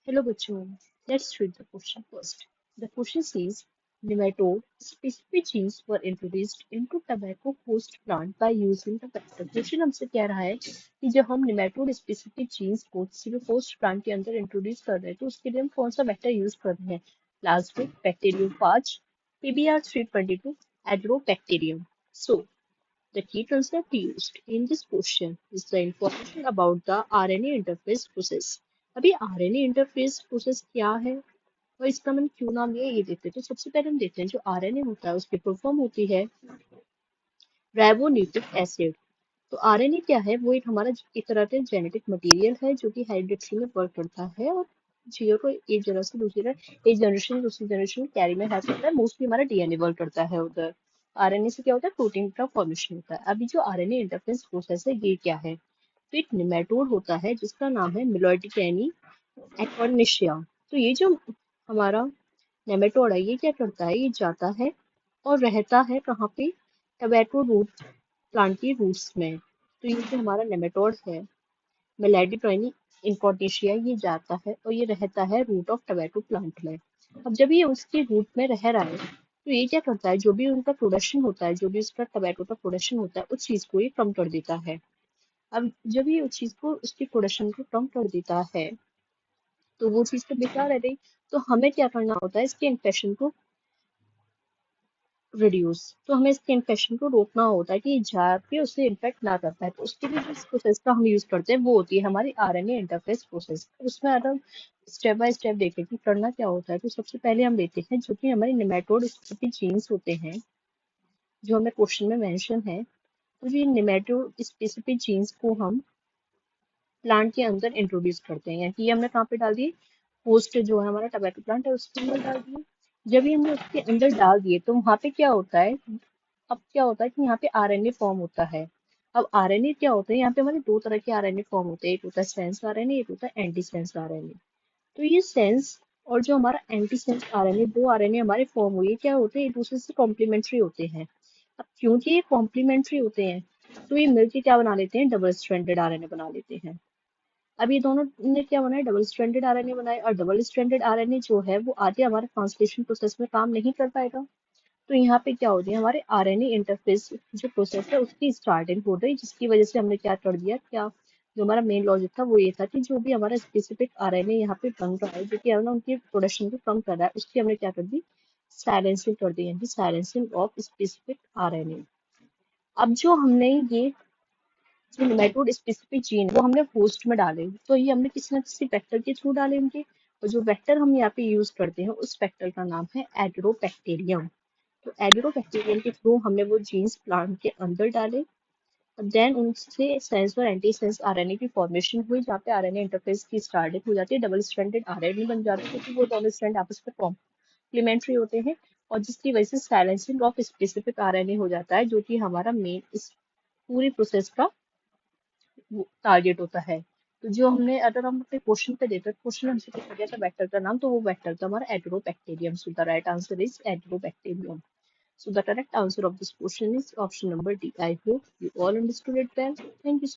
Hello बच्चों, let's read the question first. The question says, nematode specific genes were introduced into tobacco host plant by using the vector. Question हमसे कह रहा है कि जब हम nematode specific genes को किसी भी host plant के अंदर इंट्रोड्यूस कर रहे हैं तो उसके लिए हम कौन सा वेक्टर यूज कर रहे हैं? Plasmid bacteriophage PBR322 एड्रोबैक्टीरियम. So the key concept used in this question is the information about the RNA interface process. अभी RNA interface process क्या है और इसका मैंने क्यों नाम लिया ये देखते हैं. तो सबसे पहले हम देखते हैं जो RNA होता है उसकी फुल फॉर्म होती है राइबोन्यूक्लिक एसिड. तो RNA क्या है? वो एक हमारा एक तरह का जेनेटिक मटेरियल है जो कि हाइड्रोक्सी में वर्क करता है और चीजों को एक जगह से दूसरी जगह एक जनरेशन से दूसरी जनरेशन कैरी में हेल्प करता है. मोस्टली हमारा डीएनए वर्क करता है उधर. आरएनए से क्या होता है? प्रोटीन का फॉर्मेशन होता है. अभी जो आरएनए इंटरफेरेंस प्रोसेस है ये क्या है? तो एक निमेटोड होता है जिसका नाम है मिलोइडिकेनी एक्वानिशिया. तो ये जो हमारा नेमेटोड है ये क्या करता है? ये जाता है और रहता है कहाँ पे? टोबैको रूट प्लांट की रूट्स में. तो ये जो हमारा नेमेटोड है मेलेडिटोनी इनकॉर्डिशिया ये जाता है और ये रहता है रूट ऑफ टोबैको प्लांट में. अब जब ये उसके रूट में रह रहा है तो ये क्या करता है? जो भी उनका प्रोडक्शन होता है, जो भी उसका टोबैको का प्रोडक्शन होता है उस चीज को ये कम कर देता है. अब जब ये उस चीज को उसकी प्रोडक्शन को कम कर देता है तो वो चीज तो बेकार रह गई. तो हमें क्या करना होता है? इसके इन्फेक्शन को रिड्यूस. तो हमें इसके इन्फेक्शन को रोकना होता है कि ये जाके उसे इन्फेक्ट ना कर पाए. तो उसके लिए जिस प्रोसेस का हम यूज करते हैं वो होती है हमारी आरएनए इंटरफेस प्रोसेस. उसमें अगर हम स्टेप बाय स्टेप देखें कि करना क्या होता है तो सबसे पहले हम लेते हैं जो कि हमारे निमेटोड स्पेसिफिक जीन्स होते हैं जो हमें क्वेश्चन में मेंशन है. तो ये निमेटोड स्पेसिफिक जीन्स को हम प्लांट के अंदर इंट्रोड्यूस करते हैं. यानी कि ये हमने कहाँ पे डाल दिए? होस्ट जो है हमारा टोबैको प्लांट है उसके अंदर डाल दिए. जब ये हमने उसके अंदर डाल दिए तो वहां पे क्या होता है? अब क्या होता है कि यहाँ पे आरएनए फॉर्म होता है. अब आरएनए क्या होता है? यहाँ पे हमारे दो तरह के आरएनए फॉर्म होते हैं. एक होता है सेंस आरएनए, एक होता है एंटी सेंस आरएनए. तो ये सेंस और जो हमारा एंटी सेंस आरएनए, दो आरएनए हमारे फॉर्म हुए क्या होते हैं? एक दूसरे से कॉम्प्लीमेंट्री होते हैं. अब क्योंकि ये कॉम्प्लीमेंट्री होते हैं तो ये मिलके क्या बना लेते हैं? डबल स्ट्रैंडेड आरएनए बना लेते हैं. अब ये दोनों ने क्या बनाया? डबल स्ट्रैंडेड आरएनए बनाए. और डबल स्ट्रैंडेड आरएनए जो है वो आगे हमारे ट्रांसलेशन प्रोसेस में काम नहीं कर पाएगा. तो यहाँ पे क्या होती है? हमारे आरएनए इंटरफेस जो प्रोसेस है उसकी स्टार्टिंग हो गई जिसकी वजह से हमने क्या कर दिया? क्या जो हमारा मेन लॉजिक था वो ये था कि जो भी हमारा स्पेसिफिक आरएनए यहाँ पे बन रहा है जो कि हमने उनकी प्रोडक्शन को कम कर रहा है उसकी हमने क्या कर दी? साइलेंसिंग कर दी. यानी साइलेंसिंग ऑफ स्पेसिफिक आरएनए. अब जो हमने ये जो नेमेटोड स्पेसिफिक जीन वो हमने होस्ट में डाले तो ये हमने किसी न किसी वेक्टर के थ्रू डाले उनके. और जो वेक्टर हम यहाँ पे यूज करते हैं उस वेक्टर का नाम है एग्रोबैक्टीरियम. तो एग्रोबैक्टीरियम के थ्रू हमने वो जीन्स प्लांट के अंदर डाले. देन उनसे सेंस और एंटी सेंस आरएनए की फॉर्मेशन हुई जहाँ पे आरएनए इंटरफेस की स्टार्टिंग हो जाती है. डबल स्ट्रैंडेड आरएनए बन जाते हैं क्योंकि वो दोनों स्ट्रैंड आपस में कॉम्प्लीमेंट्री होते हैं. और जिसकी वजह से साइलेंसिंग ऑफ स्पेसिफिक आरएनए हो जाता है जो कि हमारा मेन इस पूरी प्रोसेस का टारगेट होता है. तो जो हमने अगर हम अपने क्वेश्चन पे देते क्वेश्चन हमसे पूछा गया था वेक्टर का नाम तो वो वेक्टर था हमारा agrobacterium. So the right answer is agrobacterium. So the correct answer of this question is option number D. I hope you all understood it well. Thank you.